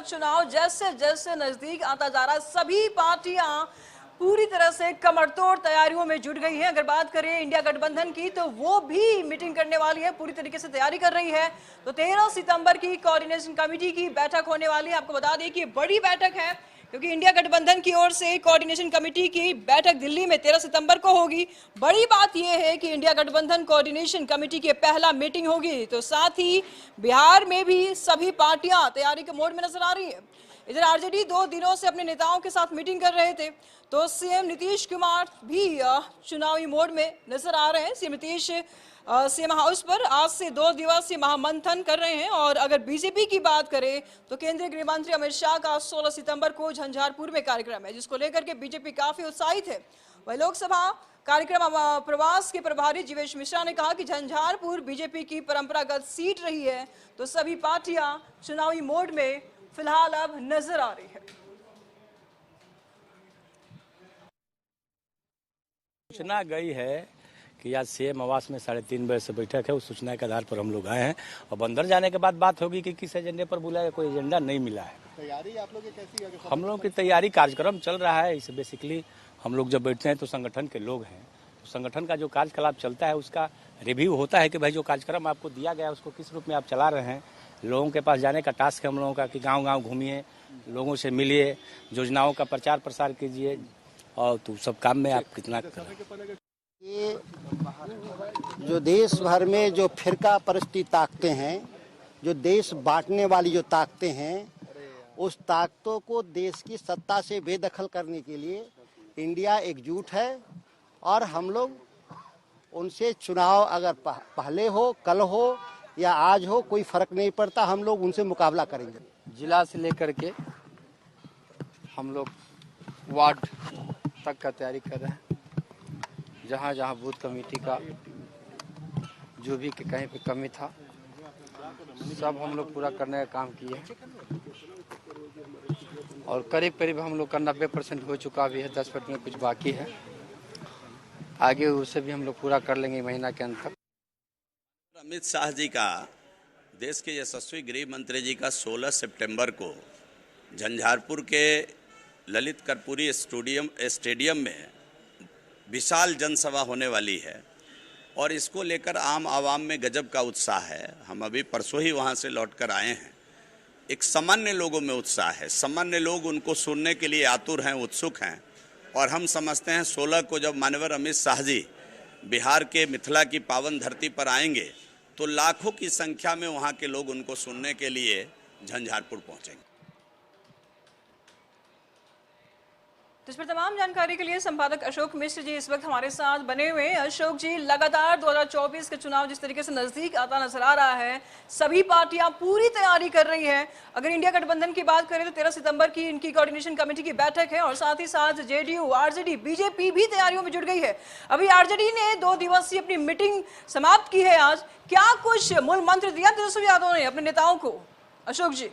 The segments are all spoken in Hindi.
चुनाव जैसे जैसे नजदीक आता जा रहा है, सभी पार्टियां पूरी तरह से कमरतोड़ तैयारियों में जुट गई है। अगर बात करें इंडिया गठबंधन की, तो वो भी मीटिंग करने वाली है, पूरी तरीके से तैयारी कर रही है। तो 13 सितंबर की कोऑर्डिनेशन कमेटी की बैठक होने वाली है। आपको बता दें कि बड़ी बैठक है, क्योंकि इंडिया गठबंधन की ओर से कोऑर्डिनेशन कमेटी की बैठक दिल्ली में 13 सितंबर को होगी। बड़ी बात यह है कि इंडिया गठबंधन कोऑर्डिनेशन कमेटी की पहला मीटिंग होगी, तो साथ ही बिहार में भी सभी पार्टियां तैयारी के मोड में नजर आ रही है। इधर आरजेडी 2 दिनों से अपने नेताओं के साथ मीटिंग कर रहे थे, तो सीएम नीतीश कुमार भी चुनावी मोड में नजर आ रहे हैं। सीएम नीतीश सीएम हाउस पर आज से 2 दिवसीय महामंथन कर रहे हैं। और अगर बीजेपी की बात करें, तो केंद्रीय गृह मंत्री अमित शाह का 16 सितंबर को झंझारपुर में कार्यक्रम है, जिसको लेकर के बीजेपी काफी उत्साहित है। वही लोकसभा कार्यक्रम प्रवास के प्रभारी जीवेश मिश्रा ने कहा कि झंझारपुर बीजेपी की परंपरागत सीट रही है, तो सभी पार्टियां चुनावी मोड में फिलहाल अब नजर आ रही है। सूचना गई है कि आज सीएम आवास में 3:30 बजे से बैठक है। उस सूचना के आधार पर हम लोग आए हैं और अंदर जाने के बाद बात होगी कि किस एजेंडे पर बुलाया। कोई एजेंडा नहीं मिला है। तैयारी आप लोग की कैसी है? हम लोग की तैयारी कार्यक्रम चल रहा है। इसे बेसिकली हम लोग जब बैठते हैं तो संगठन के लोग हैं, तो संगठन का जो कार्यकलाप चलता है उसका रिव्यू होता है कि भाई जो कार्यक्रम आपको दिया गया है उसको किस रूप में आप चला रहे हैं। लोगों के पास जाने का टास्क है हम लोगों का कि गाँव-गाँव घूमिए, लोगों से मिलिए, योजनाओं का प्रचार प्रसार कीजिए, और तो सब काम में आप कितना करें। ये जो देश भर में जो फिरका परस्ती ताकतें हैं, जो देश बांटने वाली जो ताकतें हैं, उस ताकतों को देश की सत्ता से बेदखल करने के लिए इंडिया एकजुट है। और हम लोग उनसे चुनाव अगर पहले हो, कल हो या आज हो, कोई फर्क नहीं पड़ता, हम लोग उनसे मुकाबला करेंगे। जिला से लेकर के हम लोग वार्ड तक का तैयारी कर रहे हैं। जहाँ जहाँ बूथ कमेटी का जो भी कहीं पे कमी था, सब हम लोग पूरा करने का काम किए हैं। और करीब करीब हम लोग का 90% हो चुका भी है, 10% कुछ बाकी है। आगे उसे भी हम लोग पूरा कर लेंगे महीना के अंत तक। अमित शाह जी का, देश के यशस्वी गृह मंत्री जी का 16 सितंबर को झंझारपुर के ललित कर्पूरी स्टेडियम में विशाल जनसभा होने वाली है। और इसको लेकर आम आवाम में गजब का उत्साह है। हम अभी परसों ही वहाँ से लौट कर आए हैं। एक सामान्य लोगों में उत्साह है, सामान्य लोग उनको सुनने के लिए आतुर हैं, उत्सुक हैं। और हम समझते हैं 16 को जब माननीय अमित शाह जी बिहार के मिथिला की पावन धरती पर आएंगे, तो लाखों की संख्या में वहाँ के लोग उनको सुनने के लिए झंझारपुर पहुँचेंगे। तो इस पर तमाम जानकारी के लिए संपादक अशोक मिश्र जी इस वक्त हमारे साथ बने हुए हैं। अशोक जी, लगातार 2024 का चुनाव जिस तरीके से नजदीक आता नजर आ रहा है, सभी पार्टियां पूरी तैयारी कर रही हैं। अगर इंडिया गठबंधन की बात करें तो 13 सितंबर की इनकी कोऑर्डिनेशन कमेटी की बैठक है, और साथ ही साथ जेडीयू, आरजेडी, बीजेपी भी तैयारियों में जुट गई है। अभी आरजेडी ने 2 दिवसीय अपनी मीटिंग समाप्त की है आज। क्या कुछ मूल मंत्र दिया तेजस्वी यादव ने अपने नेताओं को? अशोक जी।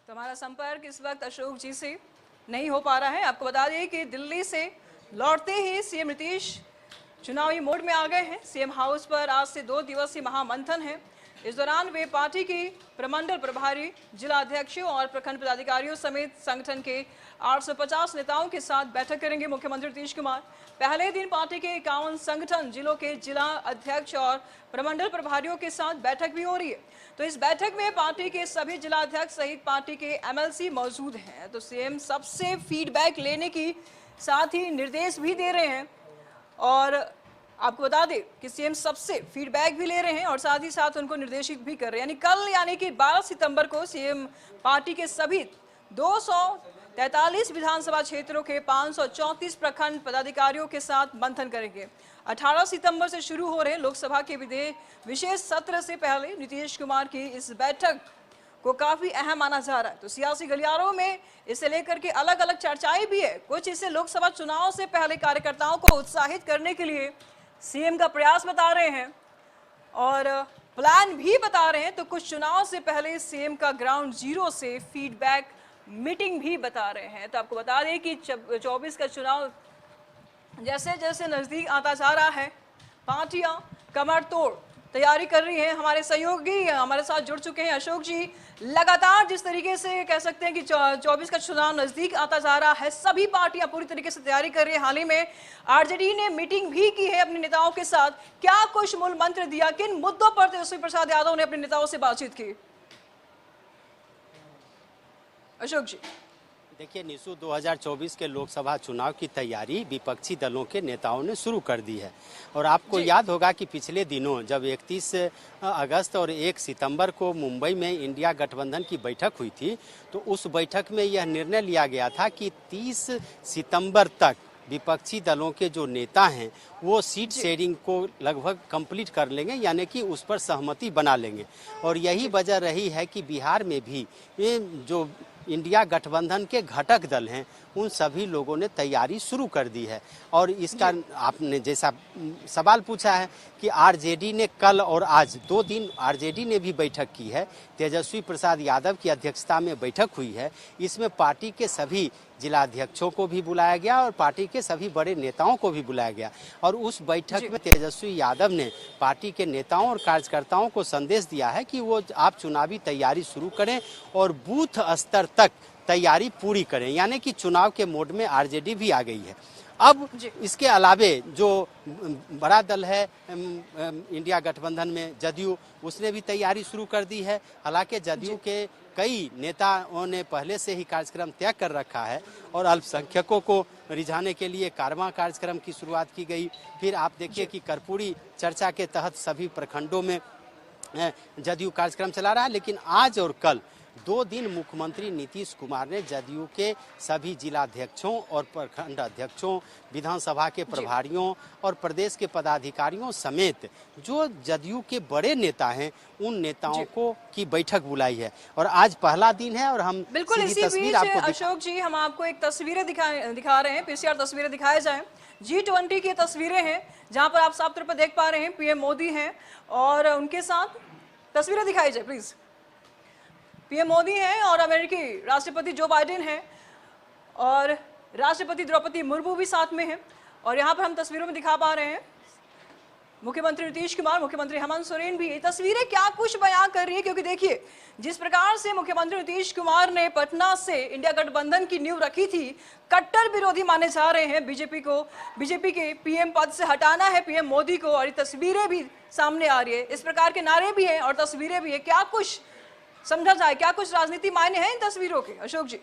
तो हमारा संपर्क इस वक्त अशोक जी से नहीं हो पा रहा है। आपको बता दें कि दिल्ली से लौटते ही सीएम नीतीश चुनावी मोड में आ गए हैं। सीएम हाउस पर आज से 2 दिवसीय महामंथन है। इस दौरान वे पार्टी की प्रमंडल प्रभारी, जिला अध्यक्षों और प्रखंड पदाधिकारियों समेत संगठन के 850 नेताओं के साथ बैठक करेंगे मुख्यमंत्री नीतीश कुमार। पहले दिन पार्टी के 51 संगठन जिलों के जिला अध्यक्ष और प्रमंडल प्रभारियों के साथ बैठक भी हो रही है। तो इस बैठक में पार्टी के सभी जिला अध्यक्ष सहित पार्टी के एमएलसी मौजूद हैं। तो सीएम सबसे फीडबैक लेने की साथ ही निर्देश भी दे रहे हैं। और आपको बता दें कि सीएम सबसे फीडबैक भी ले रहे हैं और साथ ही साथ उनको निर्देशित भी कर रहे हैं। यानी कि 12 सितंबर को सीएम पार्टी के सभी 243 विधानसभा क्षेत्रों के 534 प्रखंड पदाधिकारियों के साथ मंथन करेंगे। 18 सितंबर से शुरू हो रहे लोकसभा के विशेष सत्र से पहले नीतीश कुमार की इस बैठक को काफी अहम माना जा रहा है। तो सियासी गलियारों में इसे लेकर के अलग अलग चर्चाएं भी है। कुछ इसे लोकसभा चुनाव से पहले कार्यकर्ताओं को उत्साहित करने के लिए सीएम का प्रयास बता रहे हैं, और प्लान भी बता रहे हैं, तो कुछ चुनाव से पहले सीएम का ग्राउंड जीरो से फीडबैक मीटिंग भी बता रहे हैं। तो आपको बता दें कि 24 का चुनाव जैसे जैसे नजदीक आता जा रहा है, पार्टियां कमर तोड़ तैयारी कर रही हैं। हमारे सहयोगी हमारे साथ जुड़ चुके हैं अशोक जी। लगातार जिस तरीके से कह सकते हैं कि 24 का चुनाव नजदीक आता जा रहा है, सभी पार्टियां पूरी तरीके से तैयारी कर रही है। हाल ही में आरजेडी ने मीटिंग भी की है अपने नेताओं के साथ। क्या कुछ मूल मंत्र दिया, किन मुद्दों पर तेजस्वी प्रसाद यादव ने अपने नेताओं से बातचीत की? अशोक जी देखिए निशु, 2024 के लोकसभा चुनाव की तैयारी विपक्षी दलों के नेताओं ने शुरू कर दी है। और आपको याद होगा कि पिछले दिनों जब 31 अगस्त और 1 सितंबर को मुंबई में इंडिया गठबंधन की बैठक हुई थी, तो उस बैठक में यह निर्णय लिया गया था कि 30 सितंबर तक विपक्षी दलों के जो नेता हैं वो सीट शेयरिंग को लगभग कंप्लीट कर लेंगे, यानी कि उस पर सहमति बना लेंगे। और यही वजह रही है कि बिहार में भी ये जो इंडिया गठबंधन के घटक दल हैं उन सभी लोगों ने तैयारी शुरू कर दी है। और इसका आपने जैसा सवाल पूछा है कि आरजेडी ने कल और आज 2 दिन आरजेडी ने भी बैठक की है। तेजस्वी प्रसाद यादव की अध्यक्षता में बैठक हुई है। इसमें पार्टी के सभी जिला अध्यक्षों को भी बुलाया गया और पार्टी के सभी बड़े नेताओं को भी बुलाया गया। और उस बैठक में तेजस्वी यादव ने पार्टी के नेताओं और कार्यकर्ताओं को संदेश दिया है कि वो आप चुनावी तैयारी शुरू करें और बूथ स्तर तक तैयारी पूरी करें, यानी कि चुनाव के मोड में आरजेडी भी आ गई है। अब इसके अलावे जो बड़ा दल है इंडिया गठबंधन में जदयू, उसने भी तैयारी शुरू कर दी है। हालांकि जदयू के कई नेताओं ने पहले से ही कार्यक्रम तय कर रखा है और अल्पसंख्यकों को रिझाने के लिए कारवां कार्यक्रम की शुरुआत की गई। फिर आप देखिए कि कर्पूरी चर्चा के तहत सभी प्रखंडों में जदयू कार्यक्रम चला रहा है। लेकिन आज और कल 2 दिन मुख्यमंत्री नीतीश कुमार ने जदयू के सभी जिलाध्यक्षों और प्रखंड अध्यक्षों, विधानसभा के प्रभारियों और प्रदेश के पदाधिकारियों समेत जो जदयू के बड़े नेता हैं उन नेताओं को की बैठक बुलाई है। और आज पहला दिन है और हम बिल्कुल इसी बीच अशोक जी हम आपको एक तस्वीरें दिखा रहे हैं, पीसीआर तस्वीरें दिखाए जाएं। G20 की तस्वीरें हैं जहां पर आप साफ तौर पर देख पा रहे हैं पीएम मोदी हैं और उनके साथ तस्वीरें दिखाई जाए प्लीज। पीएम मोदी हैं और अमेरिकी राष्ट्रपति जो बाइडेन हैं और राष्ट्रपति द्रौपदी मुर्मू भी साथ में हैं। और यहाँ पर हम तस्वीरों में दिखा पा रहे हैं मुख्यमंत्री नीतीश कुमार, मुख्यमंत्री हेमंत सोरेन भी। ये तस्वीरें क्या कुछ बयां कर रही है, क्योंकि देखिए जिस प्रकार से मुख्यमंत्री नीतीश कुमार ने पटना से इंडिया गठबंधन की नींव रखी थी, कट्टर विरोधी माने जा रहे हैं बीजेपी को, बीजेपी के पीएम पद से हटाना है पीएम मोदी को। और ये तस्वीरें भी सामने आ रही है, इस प्रकार के नारे भी हैं और तस्वीरें भी है। क्या कुछ समझा जाए, क्या कुछ राजनीति मायने हैं इन तस्वीरों के अशोक जी?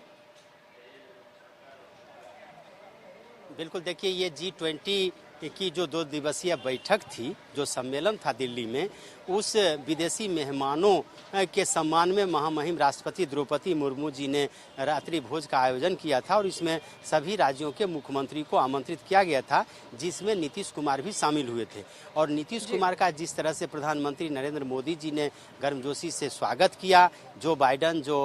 बिल्कुल, देखिए ये G20 की जो 2 दिवसीय बैठक थी, जो सम्मेलन था दिल्ली में, उस विदेशी मेहमानों के सम्मान में महामहिम राष्ट्रपति द्रौपदी मुर्मू जी ने रात्रि भोज का आयोजन किया था। और इसमें सभी राज्यों के मुख्यमंत्री को आमंत्रित किया गया था, जिसमें नीतीश कुमार भी शामिल हुए थे। और नीतीश कुमार का जिस तरह से प्रधानमंत्री नरेंद्र मोदी जी ने गर्मजोशी से स्वागत किया, जो बाइडेन जो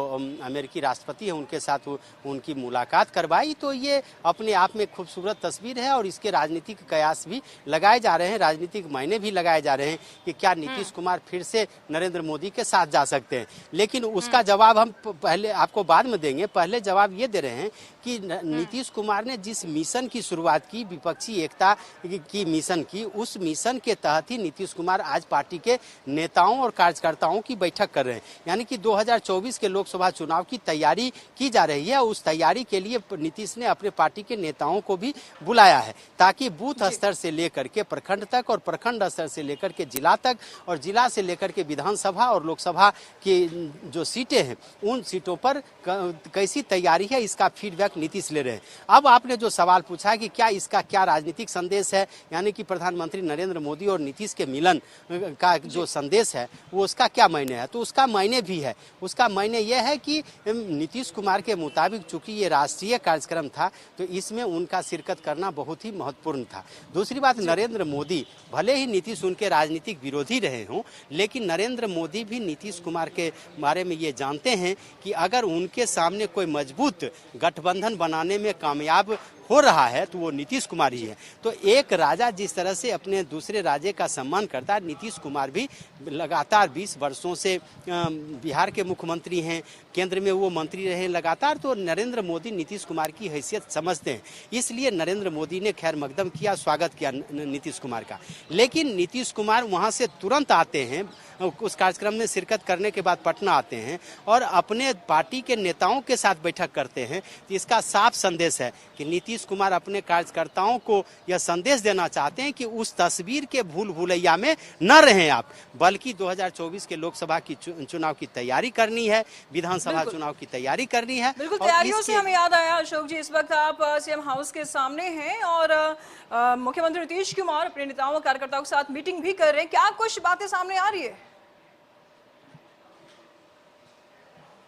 अमेरिकी राष्ट्रपति हैं उनके साथ उनकी मुलाकात करवाई, तो ये अपने आप में खूबसूरत तस्वीर है। और इसके राजनीतिक कयास भी लगाए जा रहे हैं, राजनीतिक मायने भी लगाए जा रहे हैं कि क्या नीतीश कुमार फिर से नरेंद्र मोदी के साथ जा सकते हैं। लेकिन उसका जवाब हम पहले आपको बाद में देंगे। पहले जवाब ये दे रहे हैं कि नीतीश कुमार ने जिस मिशन की शुरुआत की, विपक्षी एकता की मिशन की, उस मिशन के तहत ही नीतीश कुमार आज पार्टी के नेताओं और कार्यकर्ताओं की बैठक कर रहे हैं। यानी कि 2024 के लोकसभा चुनाव की तैयारी की जा रही है। उस तैयारी के लिए नीतीश ने अपने पार्टी के नेताओं को भी बुलाया है, ताकि बूथ स्तर से लेकर के प्रखंड तक और प्रखंड स्तर से लेकर के जिला तक और जिला से लेकर के विधानसभा और लोकसभा की जो सीटें हैं उन सीटों पर कैसी तैयारी है, इसका फीडबैक नीतीश ले रहे हैं। अब आपने जो सवाल पूछा है कि क्या इसका क्या राजनीतिक संदेश है, यानी कि प्रधानमंत्री नरेंद्र मोदी और नीतीश के मिलन का जो संदेश है वो उसका क्या मायने है, तो उसका मायने भी है। उसका मायने यह है कि नीतीश कुमार के मुताबिक चूंकि ये राष्ट्रीय कार्यक्रम था तो इसमें उनका शिरकत करना बहुत ही महत्वपूर्ण था। दूसरी बात, नरेंद्र मोदी भले ही नीतीश उनके राजनीतिक विरोधी रहे हों, लेकिन नरेंद्र मोदी भी नीतीश कुमार के बारे में ये जानते हैं कि अगर उनके सामने कोई मजबूत गठबंधन बनाने में कामयाब हो रहा है तो वो नीतीश कुमार ही है। तो एक राजा जिस तरह से अपने दूसरे राजे का सम्मान करता है, नीतीश कुमार भी लगातार 20 वर्षों से बिहार के मुख्यमंत्री हैं, केंद्र में वो मंत्री रहे लगातार, तो नरेंद्र मोदी नीतीश कुमार की हैसियत समझते हैं। इसलिए नरेंद्र मोदी ने खैर मकदम किया, स्वागत किया नीतीश कुमार का। लेकिन नीतीश कुमार वहाँ से तुरंत आते हैं, उस कार्यक्रम में शिरकत करने के बाद पटना आते हैं और अपने पार्टी के नेताओं के साथ बैठक करते हैं। तो इसका साफ संदेश है कि नीतीश कुमार अपने कार्यकर्ताओं को यह संदेश देना चाहते हैं कि उस तस्वीर के भूल भुलैया में न रहें आप, बल्कि 2024 के लोकसभा की चुनाव की तैयारी करनी है, विधानसभा चुनाव की तैयारी करनी है। बिल्कुल, तैयारियों से हमें याद आया अशोक जी, इस वक्त आप सीएम हाउस के सामने हैं और मुख्यमंत्री नीतीश कुमार अपने नेताओं और कार्यकर्ताओं के साथ मीटिंग भी कर रहे हैं। क्या कुछ बातें सामने आ रही है?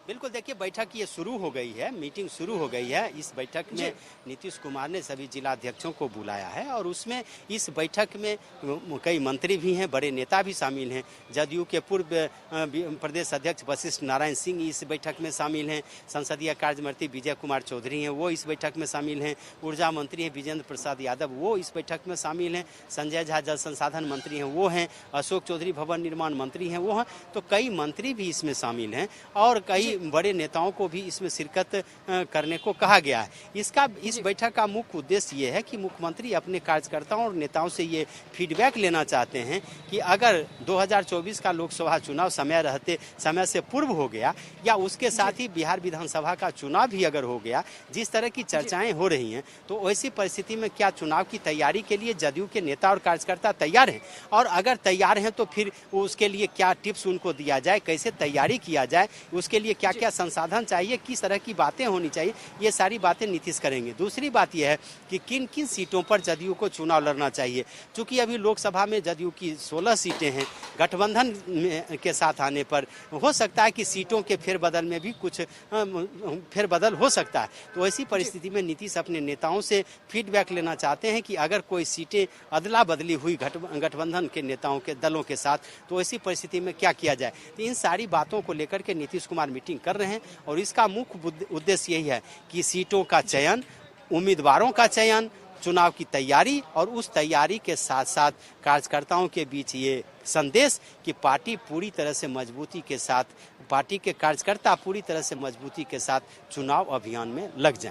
बिल्कुल, देखिए बैठक ये शुरू हो गई है, मीटिंग शुरू हो गई है। इस बैठक में नीतीश कुमार ने सभी जिलाध्यक्षों को बुलाया है और उसमें इस बैठक में कई मंत्री भी हैं, बड़े नेता भी शामिल हैं। जदयू के पूर्व प्रदेश अध्यक्ष वशिष्ठ नारायण सिंह इस बैठक में शामिल हैं, संसदीय कार्य मंत्री विजय कुमार चौधरी हैं, वो इस बैठक में शामिल हैं, ऊर्जा मंत्री हैं विजेंद्र प्रसाद यादव, वो इस बैठक में शामिल हैं, संजय झा जल संसाधन मंत्री हैं वो हैं, अशोक चौधरी भवन निर्माण मंत्री हैं वो हैं। तो कई मंत्री भी इसमें शामिल हैं और कई बड़े नेताओं को भी इसमें शिरकत करने को कहा गया है। इस बैठक का मुख्य उद्देश्य ये है कि मुख्यमंत्री अपने कार्यकर्ताओं और नेताओं से ये फीडबैक लेना चाहते हैं कि अगर 2024 का लोकसभा चुनाव समय से पूर्व हो गया या उसके साथ ही बिहार विधानसभा का चुनाव भी अगर हो गया, जिस तरह की चर्चाएं हो रही हैं, तो ऐसी परिस्थिति में क्या चुनाव की तैयारी के लिए जदयू के नेता और कार्यकर्ता तैयार हैं? और अगर तैयार हैं तो फिर उसके लिए क्या टिप्स उनको दिया जाए, कैसे तैयारी किया जाए, उसके लिए क्या क्या संसाधन चाहिए, किस तरह की बातें होनी चाहिए, ये सारी बातें नीतीश करेंगे। दूसरी बात यह है कि किन किन सीटों पर जदयू को चुनाव लड़ना चाहिए। चूंकि अभी लोकसभा में जदयू की 16 सीटें हैं, गठबंधन के साथ आने पर हो सकता है कि सीटों के फेरबदल में भी कुछ फेरबदल हो सकता है। तो ऐसी परिस्थिति में नीतीश अपने नेताओं से फीडबैक लेना चाहते हैं कि अगर कोई सीटें अदला बदली हुई गठबंधन के नेताओं के दलों के साथ, तो ऐसी परिस्थिति में क्या किया जाए। तो इन सारी बातों को लेकर के नीतीश कुमार मीटिंग कर रहे हैं और इसका मुख्य उद्देश्य यही है कि सीटों का चयन, उम्मीदवारों का चयन, चुनाव की तैयारी और उस तैयारी के साथ साथ कार्यकर्ताओं के बीच ये संदेश कि पार्टी पूरी तरह से मजबूती के साथ, पार्टी के कार्यकर्ता पूरी तरह से मजबूती के साथ चुनाव अभियान में लग जाएं।